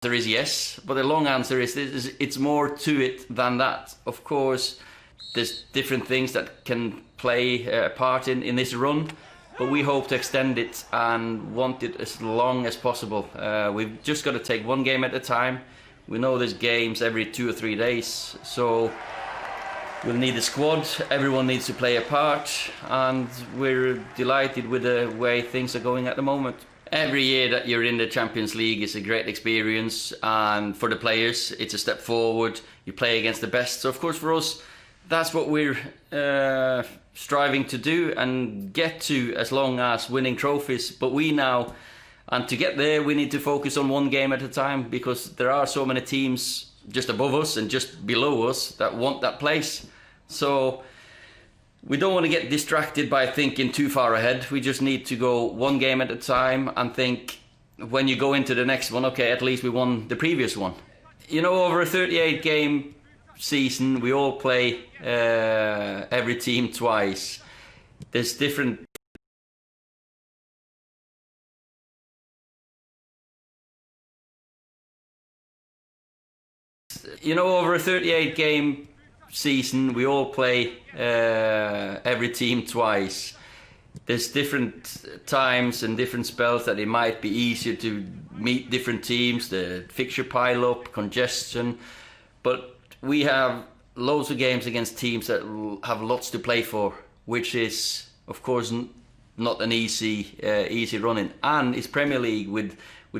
There is yes, but the long answer is it's more to it than that. Of course, there's different things that can play a part in this run, but we hope to extend it and want it as long as possible. We've just got to take one game at a time. We know there's games every 2 or 3 days, so we'll need a squad, everyone needs to play a part, and we're delighted with the way things are going at the moment. Every year that you're in the Champions League is a great experience, and for the players it's a step forward. You play against the best, so of course for us that's what we're striving to do and get to, as long as winning trophies. But and to get there we need to focus on one game at a time, because there are so many teams just above us and just below us that want that place. So we don't want to get distracted by thinking too far ahead. We just need to go one game at a time and think, when you go into the next one, okay, at least we won the previous one. You know, over a 38 game season, we all play every team twice. There's different over a 38 game season, we all play every team twice. There's different times and different spells that it might be easier to meet different teams, the fixture pile up, congestion, but we have loads of games against teams that have lots to play for, which is of course not an easy running, and it's Premier League with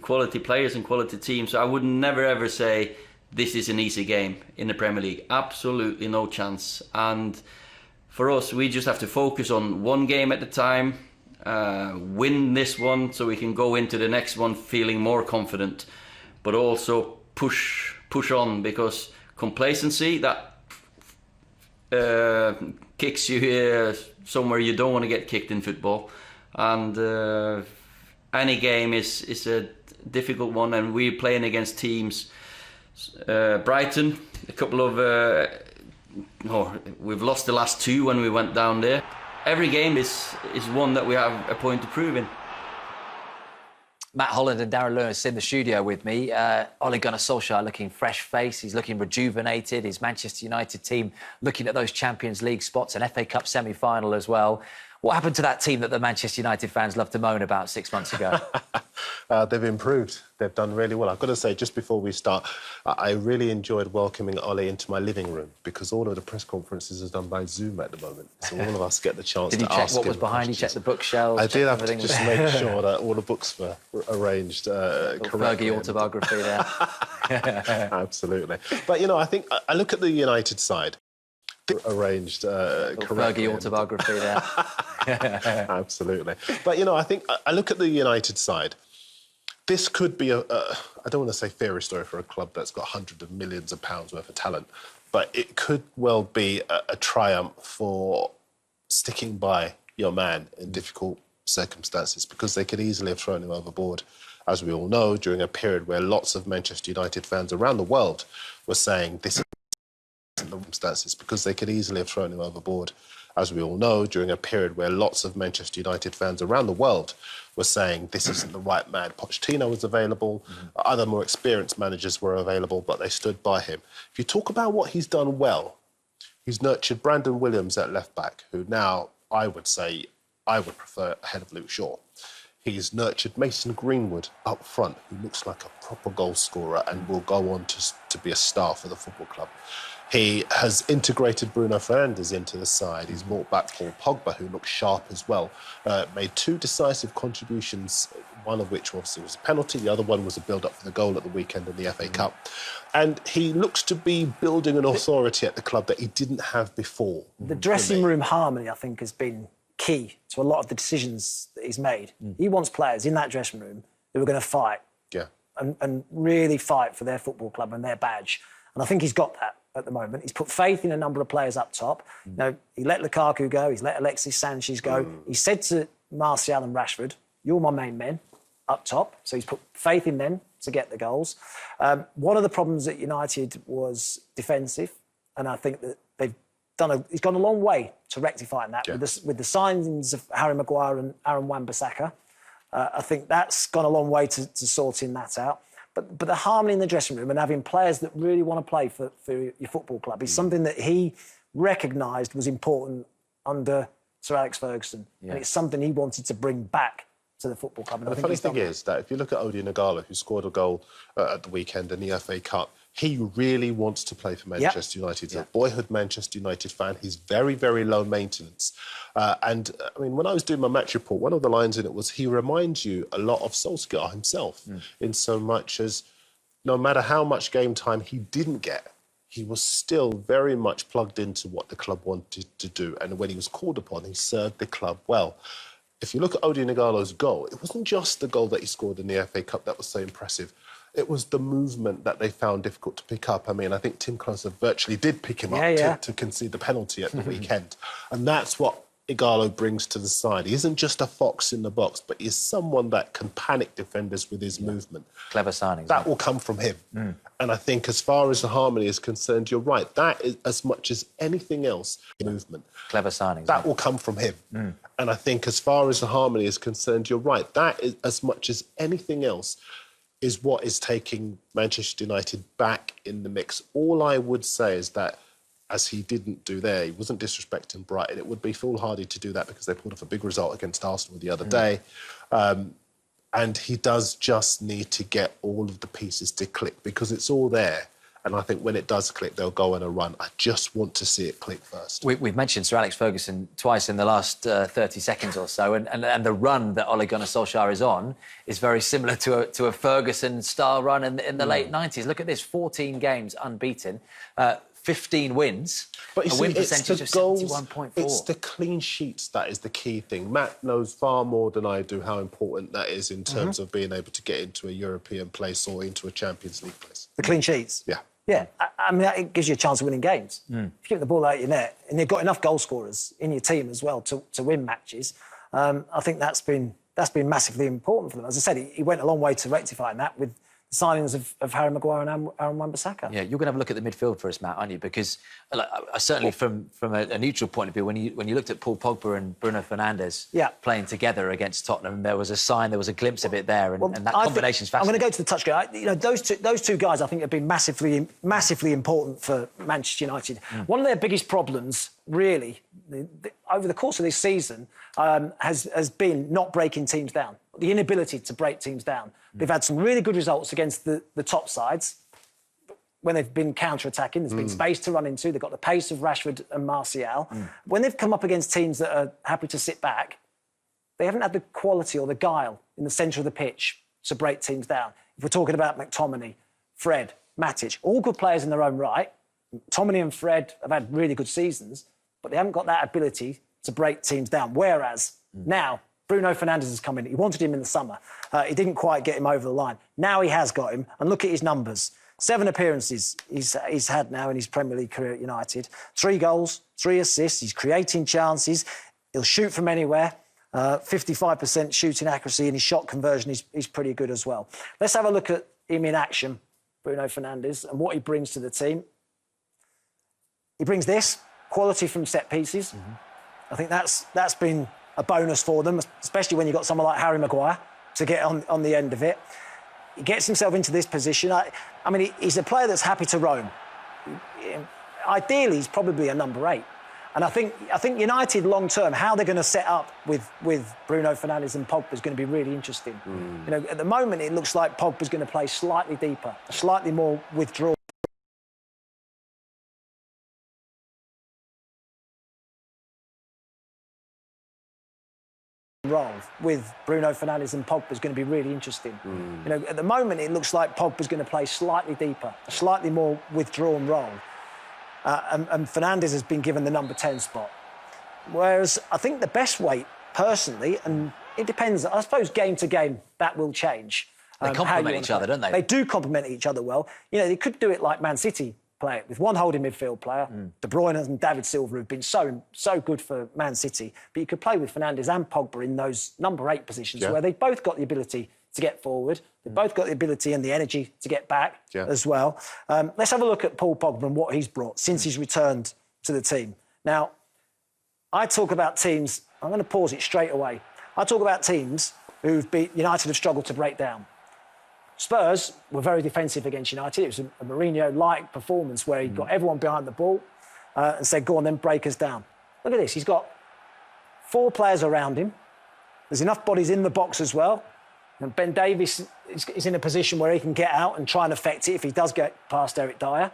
quality players and quality teams. So I would never ever say this is an easy game in the Premier League. Absolutely no chance. And for us, we just have to focus on one game at a time, win this one so we can go into the next one feeling more confident, but also push on, because complacency, that kicks you here somewhere you don't want to get kicked in football. And any game is a difficult one, and we're playing against teams. Brighton, a couple of we've lost the last 2 when we went down there. Every game is one that we have a point to prove in. Matt Holland and Darren Lewis in the studio with me. Ole Gunnar Solskjaer looking fresh face, he's looking rejuvenated. His Manchester United team looking at those Champions League spots, an FA Cup semi-final as well. What happened to that team that the Manchester United fans loved to moan about 6 months ago? They've improved. They've done really well. I've got to say, just before we start, I really enjoyed welcoming Ole into my living room, because all of the press conferences are done by Zoom at the moment. So all of us get the chance to ask him. Did you check what was behind you? Check the bookshelves? I did have to just make sure that all the books were arranged correctly. Fergie autobiography there. Absolutely. But, you know, I think I look at the United side. Arranged correctly. Fergie autobiography there. Absolutely. But, you know, I think I look at the United side. This could be I don't want to say fairy story for a club that's got hundreds of millions of pounds worth of talent, but it could well be a triumph for sticking by your man in difficult circumstances, because they could easily have thrown him overboard, as we all know, during a period where lots of Manchester United fans around the world were saying this isn't the circumstances, because they could easily have thrown him overboard, as we all know, during a period where lots of Manchester United fans around the world were saying this isn't the right man. Pochettino was available, other more experienced managers were available, but they stood by him. If you talk about what he's done well, he's nurtured Brandon Williams at left-back, who now, I would say, I would prefer ahead of Luke Shaw. He's nurtured Mason Greenwood up front, who looks like a proper goal scorer and will go on to be a star for the football club. He has integrated Bruno Fernandes into the side. He's brought back Paul Pogba, who looks sharp as well. Made 2 decisive contributions, one of which obviously was a penalty. The other one was a build-up for the goal at the weekend in the FA Cup. And he looks to be building an authority at the club that he didn't have before. The dressing room harmony, I think, has been key to a lot of the decisions that he's made. He wants players in that dressing room who are going to fight and really fight for their football club and their badge. And I think he's got that at the moment. He's put faith in a number of players up top. You know, he let Lukaku go, he's let Alexis Sanchez go. He said to Martial and Rashford, you're my main men up top. So he's put faith in them to get the goals. One of the problems at United was defensive, and I think that he's gone a long way to rectifying that with the signings of Harry Maguire and Aaron Wan-Bissaka. I think that's gone a long way to sorting that out. But the harmony in the dressing room and having players that really want to play for your football club is something that he recognised was important under Sir Alex Ferguson. Yeah. And it's something he wanted to bring back to the football club. And the funny thing is that if you look at Odion Ighalo, who scored a goal at the weekend in the FA Cup, he really wants to play for Manchester United. He's a boyhood Manchester United fan. He's very, very low maintenance. And, I mean, when I was doing my match report, one of the lines in it was, he reminds you a lot of Solskjaer himself, in so much as no matter how much game time he didn't get, he was still very much plugged into what the club wanted to do. And when he was called upon, he served the club well. If you look at Odion Ighalo's goal, it wasn't just the goal that he scored in the FA Cup that was so impressive. It was the movement that they found difficult to pick up. I mean, I think Tim Closer virtually did pick him up to concede the penalty at the weekend. And that's what Ighalo brings to the side. He isn't just a fox in the box, but he's someone that can panic defenders with his movement. Clever signing. That will come from him. And I think as far as the harmony is concerned, you're right. That is, as much as anything else, movement. Clever signing. That will come from him. And I think as far as the harmony is concerned, you're right. That is, as much as anything else, is what is taking Manchester United back in the mix. All I would say is that, as he didn't do there, he wasn't disrespecting Brighton. It would be foolhardy to do that because they pulled off a big result against Arsenal the other day. And he does just need to get all of the pieces to click because it's all there. And I think when it does click, they'll go on a run. I just want to see it click first. We've mentioned Sir Alex Ferguson twice in the last 30 seconds or so, and the run that Ole Gunnar Solskjaer is on is very similar to a Ferguson-style run in the late 90s. Look at this, 14 games unbeaten, 15 wins, but you a see, win percentage of 71.4. It's the clean sheets that is the key thing. Matt knows far more than I do how important that is in terms of being able to get into a European place or into a Champions League place. The clean sheets? Yeah. Yeah, I mean, it gives you a chance of winning games. If you keep the ball out of your net, and you've got enough goal scorers in your team as well to win matches, I think that's been massively important for them. As I said, he went a long way to rectifying that with the signings of Harry Maguire and Aaron Wan-Bissaka. Yeah, you're going to have a look at the midfield for us, Matt, aren't you? Because certainly from a neutral point of view, when you looked at Paul Pogba and Bruno Fernandes playing together against Tottenham, there was a sign, there was a glimpse of it there, and that combination's fascinating. I'm going to go to the touch guy. You know, those two guys, I think, have been massively important for Manchester United. One of their biggest problems, really, over the course of this season, has been not breaking teams down. The inability to break teams down. They've had some really good results against the top sides when they've been counter-attacking. There's been space to run into. They've got the pace of Rashford and Martial. When they've come up against teams that are happy to sit back, they haven't had the quality or the guile in the centre of the pitch to break teams down. If we're talking about McTominay, Fred, Matic, all good players in their own right. McTominay and Fred have had really good seasons, but they haven't got that ability to break teams down. Whereas now, Bruno Fernandes has come in. He wanted him in the summer. He didn't quite get him over the line. Now he has got him. And look at his numbers. 7 appearances he's had now in his Premier League career at United. 3 goals, 3 assists. He's creating chances. He'll shoot from anywhere. 55% shooting accuracy, and his shot conversion is pretty good as well. Let's have a look at him in action, Bruno Fernandes, and what he brings to the team. He brings this, quality from set pieces. I think that's been a bonus for them, especially when you've got someone like Harry Maguire to get on the end of it. He gets himself into this position. I mean, he's a player that's happy to roam. Ideally, he's probably a number 8. And I think United long-term, how they're going to set up with Bruno Fernandes and Pogba is going to be really interesting. You know, at the moment, it looks like Pogba's going to play slightly deeper, slightly more withdrawn. Role with Bruno Fernandes and Pogba is going to be really interesting. You know, at the moment, it looks like Pogba's going to play slightly deeper, a slightly more withdrawn role. And Fernandes has been given the number 10 spot. Whereas I think the best weight, personally, and it depends, I suppose game to game, that will change. They complement each other, don't they? They do complement each other well. You know, they could do it like Man City play it with one holding midfield player. De Bruyne and David Silva have been so good for Man City. But you could play with Fernandes and Pogba in those number 8 positions where they've both got the ability to get forward. They've both got the ability and the energy to get back as well. Let's have a look at Paul Pogba and what he's brought since he's returned to the team. Now, I talk about teams, I'm going to pause it straight away. I talk about teams United have struggled to break down. Spurs were very defensive against United. It was a Mourinho-like performance where he got everyone behind the ball and said, go on then, break us down. Look at this. He's got 4 players around him. There's enough bodies in the box as well. And Ben Davies is in a position where he can get out and try and affect it if he does get past Eric Dyer.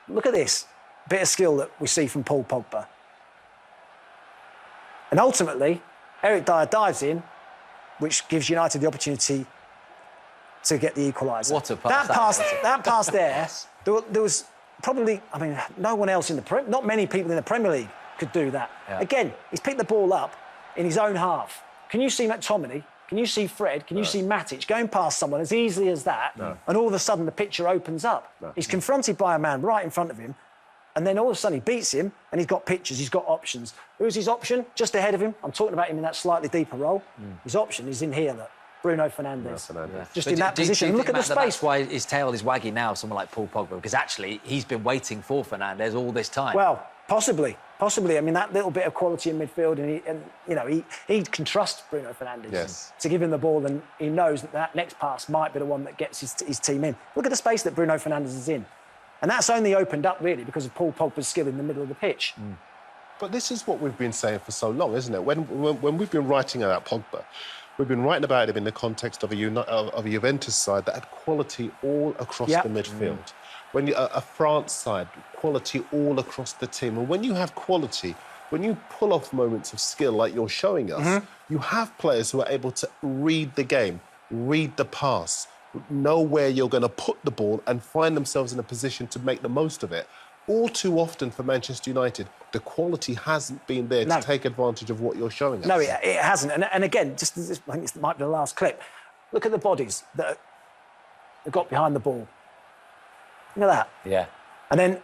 Look at this bit of skill that we see from Paul Pogba. And ultimately, Eric Dyer dives in, which gives United the opportunity to get the equaliser. What a pass. That pass there, there was probably, I mean, no one else in the not many people in the Premier League could do that. Yeah. Again, he's picked the ball up in his own half. Can you see McTominay? Can you see Fred? Can you see Matic going past someone as easily as that? No. And all of a sudden the picture opens up. No. He's confronted by a man right in front of him, and then all of a sudden he beats him, and he's got pictures, he's got options. Who's his option? Just ahead of him. I'm talking about him in that slightly deeper role. His option is in here, look. Bruno Fernandes. Yeah. Just in that position. Do look at the space. That's why his tail is wagging now, someone like Paul Pogba, because actually he's been waiting for Fernandes all this time. Well, possibly. I mean, that little bit of quality in midfield, and he can trust Bruno Fernandes to give him the ball, and he knows that next pass might be the one that gets his team in. Look at the space that Bruno Fernandes is in. And that's only opened up, really, because of Paul Pogba's skill in the middle of the pitch. But this is what we've been saying for so long, isn't it? When we've been writing about Pogba, we've been writing about him in the context of a Juventus side that had quality all across the midfield. When a France side, quality all across the team. And when you have quality, when you pull off moments of skill like you're showing us, you have players who are able to read the game, read the pass, know where you're going to put the ball and find themselves in a position to make the most of it. All too often for Manchester United, the quality hasn't been there to take advantage of what you're showing us. No, it hasn't. And again, I think this might be the last clip. Look at the bodies that got behind the ball. Look at that. Yeah. And then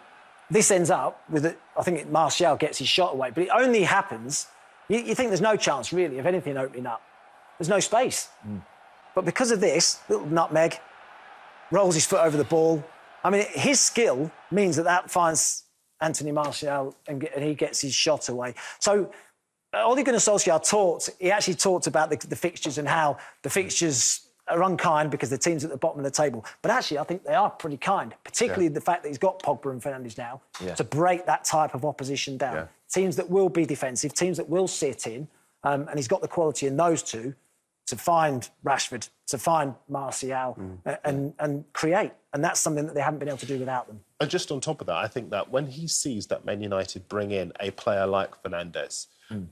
this ends up with, I think Martial gets his shot away, but it only happens, you think there's no chance, really, of anything opening up. There's no space. But because of this, little nutmeg, rolls his foot over the ball. I mean, his skill means that finds Anthony Martial and he gets his shot away. So Ole Gunnar Solskjaer actually talked about the fixtures and how the fixtures are unkind because the team's at the bottom of the table. But actually, I think they are pretty kind, particularly the fact that he's got Pogba and Fernandes now to break that type of opposition down. Yeah. Teams that will be defensive, teams that will sit in, and he's got the quality in those two to find Rashford, to find Martial and create. And that's something that they haven't been able to do without them. And just on top of that, I think that when he sees that Man United bring in a player like Fernandes,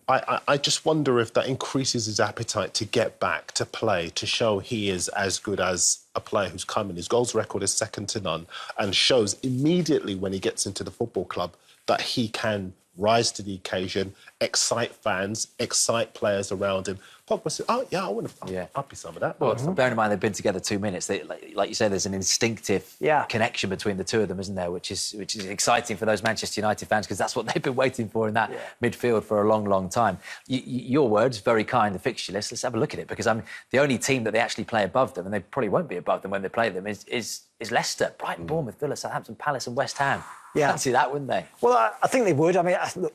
I just wonder if that increases his appetite to get back, to play, to show he is as good as a player who's come in. His goals record is second to none and shows immediately when he gets into the football club that he can rise to the occasion, excite fans, excite players around him. Pogba said, oh, yeah, I want to puppy some of that. Well, bearing in mind they've been together 2 minutes, like you say, there's an instinctive connection between the two of them, isn't there, which is exciting for those Manchester United fans because that's what they've been waiting for in that midfield for a long, long time. Your words, very kind, the fixture list. Let's have a look at it because the only team that they actually play above them, and they probably won't be above them when they play them, is Leicester, Brighton, Bournemouth, Villa, Southampton, Palace and West Ham. Yeah. Fancy that, wouldn't they? Well, I think they would. I mean, look,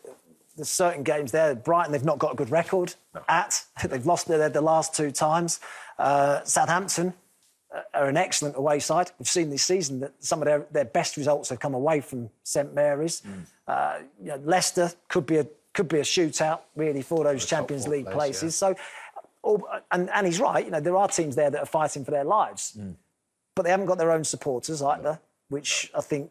there's certain games there. Brighton, they've not got a good record at. They've lost the last 2 times. Southampton are an excellent away side. We've seen this season that some of their best results have come away from St Mary's. Leicester could be a shootout, really, for those Champions League places. Yeah. So, and he's right. There are teams there that are fighting for their lives, but they haven't got their own supporters either, which I think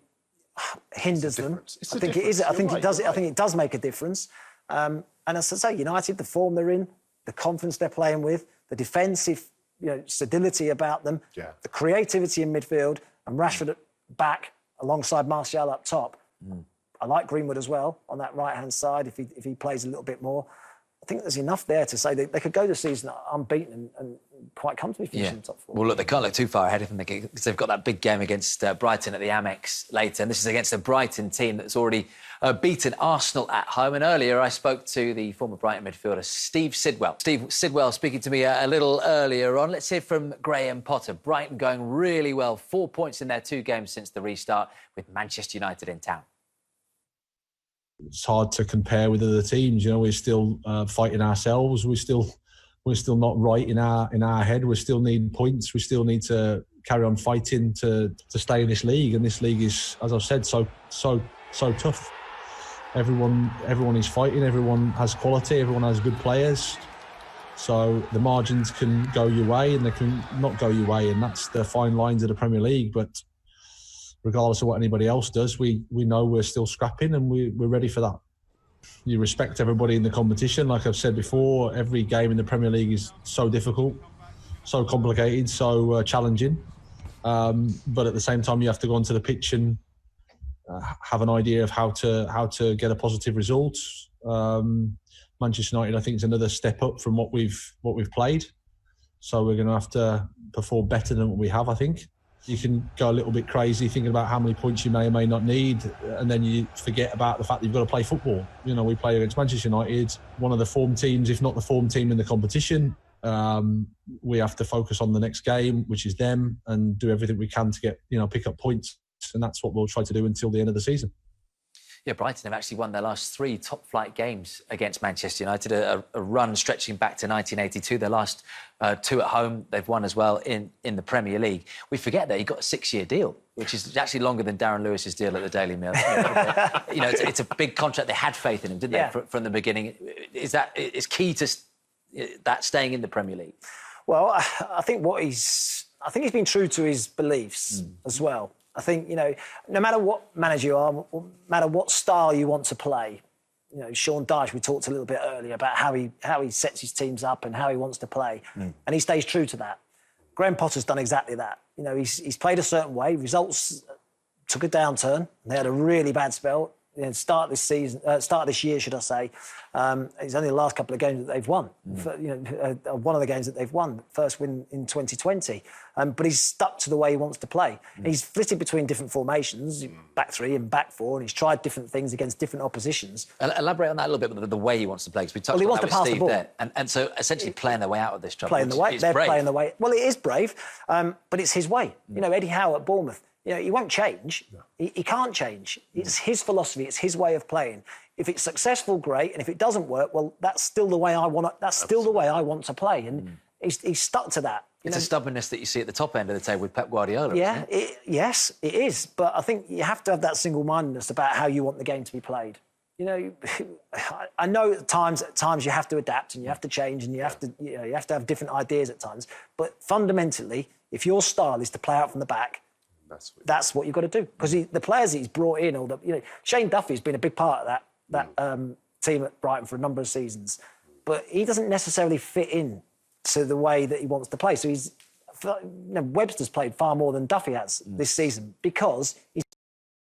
hinders them. I think it is. I think it does. I think it does make a difference. And as I say, United, the form they're in, the confidence they're playing with, the defensive, stability about them, the creativity in midfield, and Rashford at back alongside Martial up top. I like Greenwood as well on that right-hand side if he plays a little bit more. I think there's enough there to say they could go the season unbeaten and quite comfortably finish in the top 4. Well, look, they can't look too far ahead of them because they've got that big game against Brighton at the Amex later. And this is against a Brighton team that's already beaten Arsenal at home. And earlier I spoke to the former Brighton midfielder, Steve Sidwell. Steve Sidwell speaking to me a little earlier on. Let's hear from Graham Potter. Brighton going really well. 4 points in their 2 games since the restart with Manchester United in town. It's hard to compare with other teams. We're still fighting ourselves. We're still we're still not right in our head. We still need points. We still need to carry on fighting to stay in this league. And this league is, as I've said, so tough. Everyone is fighting. Everyone has quality. Everyone has good players. So the margins can go your way and they can not go your way, and that's the fine lines of the Premier League. But regardless of what anybody else does, we know we're still scrapping and we're ready for that. You respect everybody in the competition. Like I've said before, every game in the Premier League is so difficult, so complicated, so challenging. But at the same time, you have to go onto the pitch and have an idea of how to get a positive result. Manchester United, I think, is another step up from what we've played. So we're going to have to perform better than what we have, I think. You can go a little bit crazy thinking about how many points you may or may not need, and then you forget about the fact that you've got to play football. You know, we play against Manchester United, one of the form teams, if not the form team in the competition. We have to focus on the next game, which is them, and do everything we can to pick up points. And that's what we'll try to do until the end of the season. Yeah, Brighton have actually won their last 3 top-flight games against Manchester United, a run stretching back to 1982. Their last 2 at home, they've won as well in the Premier League. We forget that he got a 6-year deal, which is actually longer than Darren Lewis's deal at the Daily Mail. It's a big contract. They had faith in him, didn't they, from the beginning? Is key to that staying in the Premier League? Well, I think he's been true to his beliefs as well. I think, no matter what manager you are, no matter what style you want to play, Sean Dyche, we talked a little bit earlier about how he sets his teams up and how he wants to play, and he stays true to that. Graham Potter's done exactly that. He's played a certain way. Results took a downturn. They had a really bad spell. Start this year, should I say? It's only the last couple of games that they've won. One of the games that they've won, first win in 2020. But he's stuck to the way he wants to play. He's flitted between different formations, back 3 and back 4, and he's tried different things against different oppositions. Elaborate on that a little bit, the way he wants to play, because we touched on that with Steve there. And so essentially playing their way out of this trouble. They're playing the way. Well, it is brave, but it's his way. Eddie Howe at Bournemouth, he won't change. No. He can't change. It's his philosophy. It's his way of playing. If it's successful, great. And if it doesn't work, well, that's still the way I want. That's still the way I want to play. And he's stuck to that. It's a stubbornness that you see at the top end of the table with Pep Guardiola. Yeah, yes, it is. But I think you have to have that single-mindedness about how you want the game to be played. I know at times you have to adapt and you have to change and you have to have different ideas at times. But fundamentally, if your style is to play out from the back, that's what you've got to do. Because the players that he's brought in, Shane Duffy's been a big part of that team at Brighton for a number of seasons, but he doesn't necessarily fit in to the way that he wants to play. So Webster's played far more than Duffy has this season because he's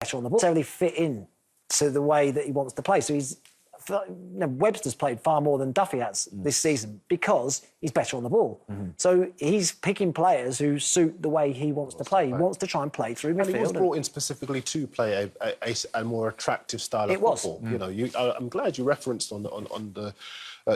better on the ball. Necessarily fit in to the way that he wants to play. So Webster's played far more than Duffy has this season because he's better on the ball. So he's picking players who suit the way he wants to play. He wants to try and play through midfield. He was brought in specifically to play a more attractive style of football. I'm glad you referenced on the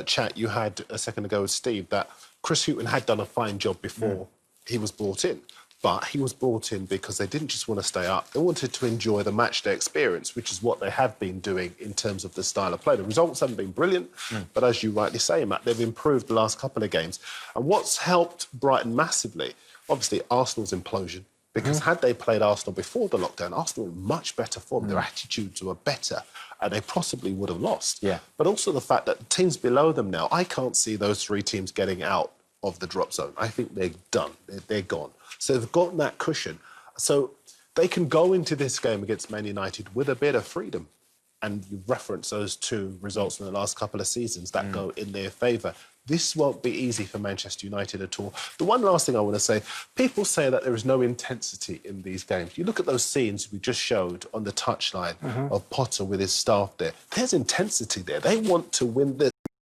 chat you had a second ago with Steve that Chris Hughton had done a fine job before he was brought in. But he was brought in because they didn't just want to stay up. They wanted to enjoy the matchday experience, which is what they have been doing in terms of the style of play. The results haven't been brilliant, but as you rightly say, Matt, they've improved the last couple of games. And what's helped Brighton massively, obviously, Arsenal's implosion. Because had they played Arsenal before the lockdown, Arsenal were in much better form. Their attitudes were better, and they possibly would have lost. Yeah. But also the fact that teams below them now, I can't see those 3 teams getting out of the drop zone. I think they're done. They're gone. So they've got that cushion. So they can go into this game against Man United with a bit of freedom. And you reference those 2 results from the last couple of seasons that go in their favour. This won't be easy for Manchester United at all. The one last thing I want to say, people say that there is no intensity in these games. You look at those scenes we just showed on the touchline of Potter with his staff there. There's intensity there. They want to win. The